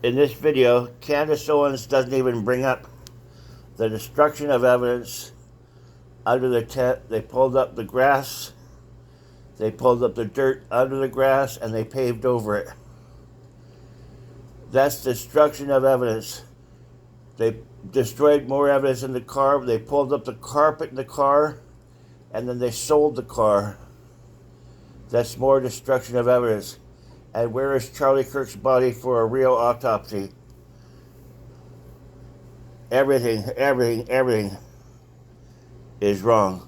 In this video, Candace Owens doesn't even bring up the destruction of evidence under the tent. They pulled up the grass, they pulled up the dirt under the grass, and they paved over it. That's destruction of evidence. They destroyed more evidence in the car. They pulled up the carpet in the car, and then they sold the car. That's more destruction of evidence. And where is Charlie Kirk's body for a real autopsy? Everything is wrong.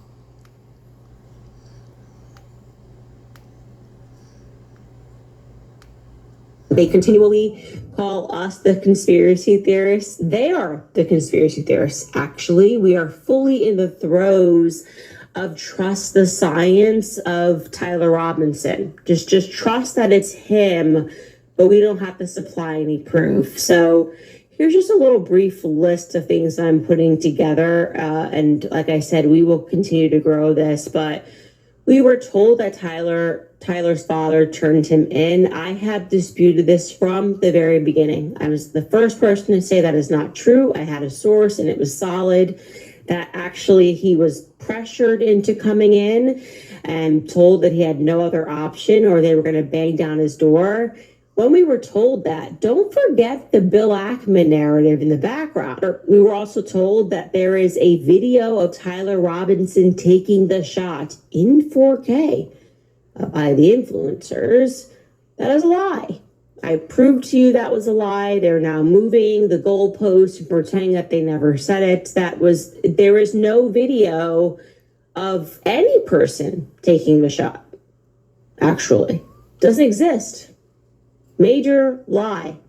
They continually call us the conspiracy theorists. They are the conspiracy theorists, actually. We are fully in the throes of trust the science of Tyler Robinson. Just trust that it's him, but we don't have to supply any proof. So here's just a little brief list of things I'm putting together. And like I said, we will continue to grow this, but we were told that Tyler's father turned him in. I have disputed this from the very beginning. I was the first person to say that is not true. I had a source and it was solid that actually he was pressured into coming in and told that he had no other option or they were going to bang down his door. When we were told that, don't forget the Bill Ackman narrative in the background. We were also told that there is a video of Tyler Robinson taking the shot in 4K by the influencers. That is a lie. I proved to you that was a lie. They're now moving the goalpost and pretending that they never said it. There is no video of any person taking the shot. Actually, doesn't exist. Major lie.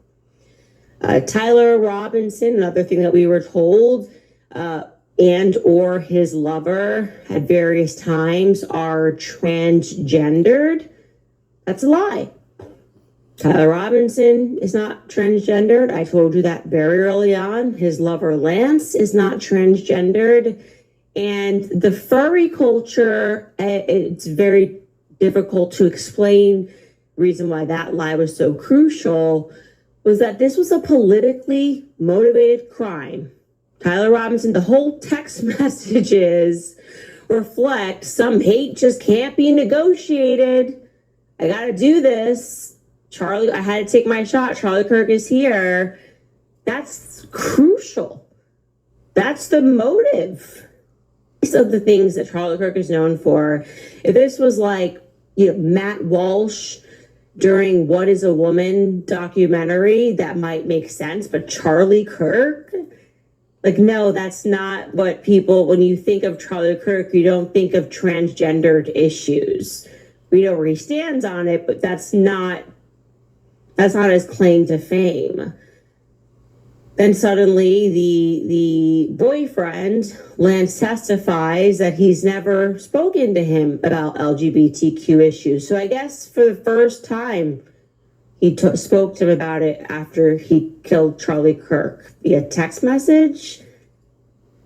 Tyler Robinson, another thing that we were told, and or his lover at various times are transgendered. That's a lie. Tyler Robinson is not transgendered. I told you that very early on. His lover Lance is not transgendered. And the furry culture, it's very difficult to explain. Reason why that lie was so crucial was that this was a politically motivated crime. Tyler Robinson, the whole text messages reflect some hate just can't be negotiated. I got to do this. I had to take my shot. Charlie Kirk is here. That's crucial. That's the motive. Of the things that Charlie Kirk is known for. If this was like, Matt Walsh during What is a Woman documentary, that might make sense. But Charlie Kirk, no, that's not what people, when you think of Charlie Kirk, you don't think of transgendered issues. We know where he stands on it, but that's not his claim to fame. Then suddenly the boyfriend, Lance, testifies that he's never spoken to him about LGBTQ issues. So I guess for the first time, he spoke to him about it after he killed Charlie Kirk via text message.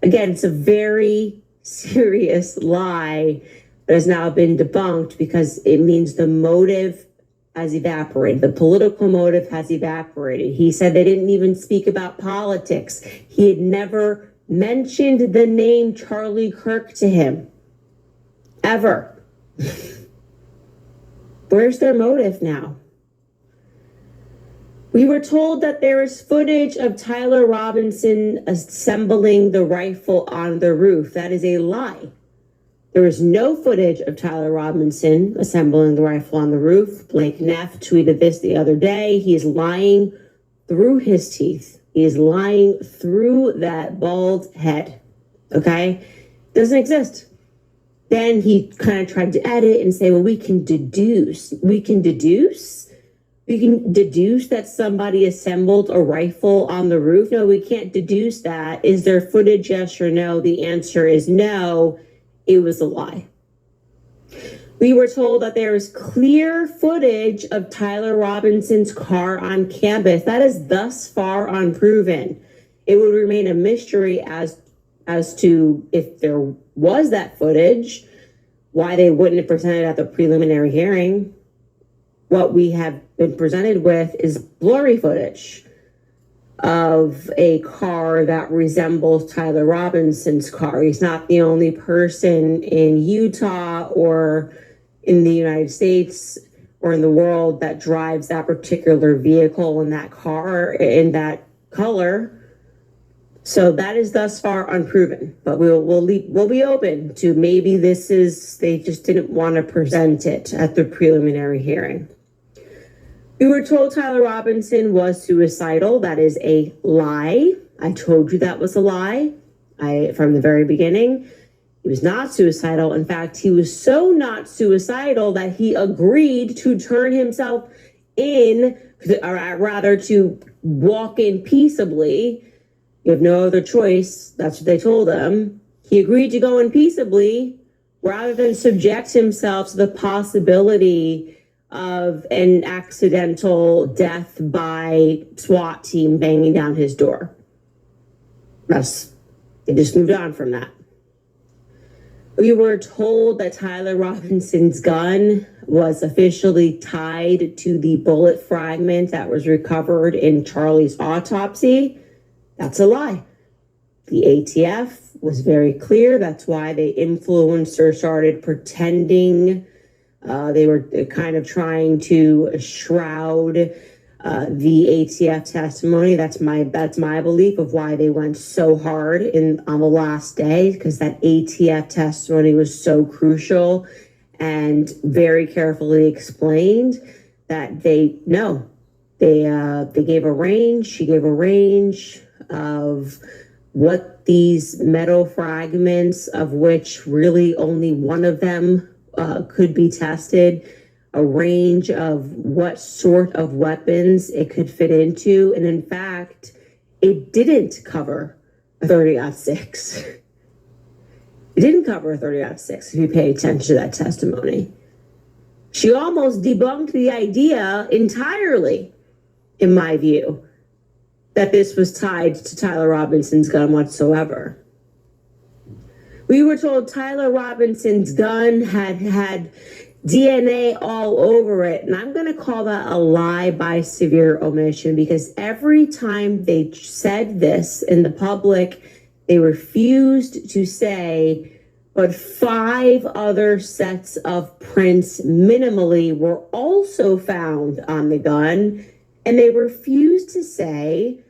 Again, it's a very serious lie that has now been debunked because it means the motive has evaporated. The political motive has evaporated. He said they didn't even speak about politics. He had never mentioned the name Charlie Kirk to him. Ever. Where's their motive now? We were told that there is footage of Tyler Robinson assembling the rifle on the roof. That is a lie. There is no footage of Tyler Robinson assembling the rifle on the roof. Blake Neff tweeted this the other day. He is lying through his teeth. He is lying through that bald head. Okay? Doesn't exist. Then he kind of tried to edit and say, well, we can deduce. We can deduce that somebody assembled a rifle on the roof. No, we can't deduce that. Is there footage, yes or no? The answer is no. It was a lie. We were told that there is clear footage of Tyler Robinson's car on campus. That is thus far unproven. It would remain a mystery as to if there was that footage, why they wouldn't have presented at the preliminary hearing. What we have been presented with is blurry footage. of a car that resembles Tyler Robinson's car. He's not the only person in Utah or in the United States or in the world that drives that particular vehicle in that car in that color. So that is thus far unproven, but we'll be open to maybe they just didn't want to present it at the preliminary hearing. We were told Tyler Robinson was suicidal. That is a lie. I told you that was a lie. From the very beginning. He was not suicidal. In fact, he was so not suicidal that he agreed to turn himself in, or rather to walk in peaceably. You have no other choice. That's what they told him. He agreed to go in peaceably rather than subject himself to the possibility of an accidental death by SWAT team banging down his door. They just moved on from that. We were told that Tyler Robinson's gun was officially tied to the bullet fragment that was recovered in Charlie's autopsy. That's a lie. The ATF was very clear. That's why they influenced or started pretending. They were kind of trying to shroud the ATF testimony. That's my belief of why they went so hard on the last day, because that ATF testimony was so crucial and very carefully explained that they gave a range. She gave a range of what these metal fragments, of which really only one of them could be tested, a range of what sort of weapons it could fit into. And in fact, it didn't cover a 30-06. It didn't cover a 30-06 if you pay attention to that testimony. She almost debunked the idea entirely, in my view, that this was tied to Tyler Robinson's gun whatsoever. We were told Tyler Robinson's gun had DNA all over it, and I'm going to call that a lie by severe omission, because every time they said this in the public, they refused to say, but 5 other sets of prints minimally were also found on the gun, and they refused to say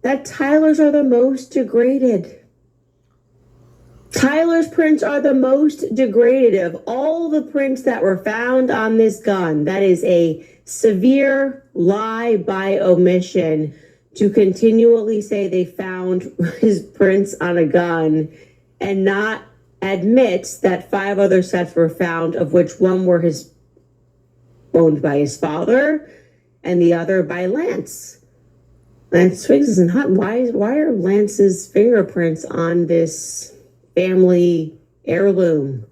that Tyler's are the most degraded. Tyler's prints are the most degraded of all the prints that were found on this gun. That is a severe lie by omission to continually say they found his prints on a gun and not admit that 5 other sets were found, of which one were owned by his father and the other by Lance. Lance Twiggs isn't hot. Why are Lance's fingerprints on this family heirloom?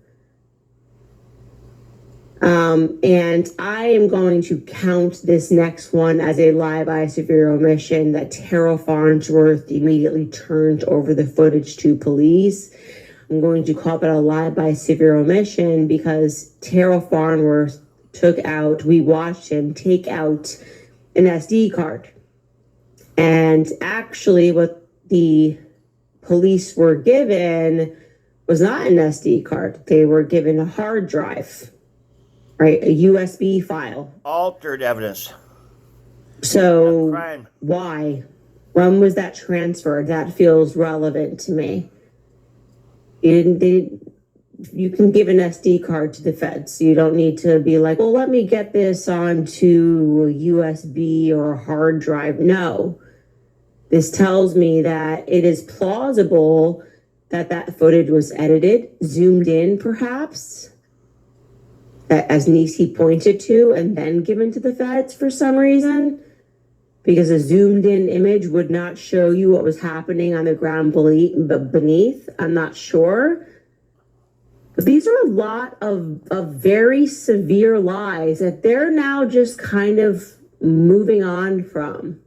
And I am going to count this next one as a lie by severe omission, that Terrell Farnsworth immediately turned over the footage to police. I'm going to call that a lie by severe omission because Terrell Farnsworth we watched him take out an SD card. And actually what the police were given was not an SD card. They were given a hard drive, right? A USB file. Altered evidence. So why? When was that transferred? That feels relevant to me. You can give an SD card to the feds. You don't need to be like, well, let me get this onto a USB or a hard drive. No. This tells me that it is plausible that footage was edited, zoomed in perhaps, as Nisi pointed to, and then given to the feds for some reason, because a zoomed in image would not show you what was happening on the ground beneath. I'm not sure. But these are a lot of very severe lies that they're now just kind of moving on from.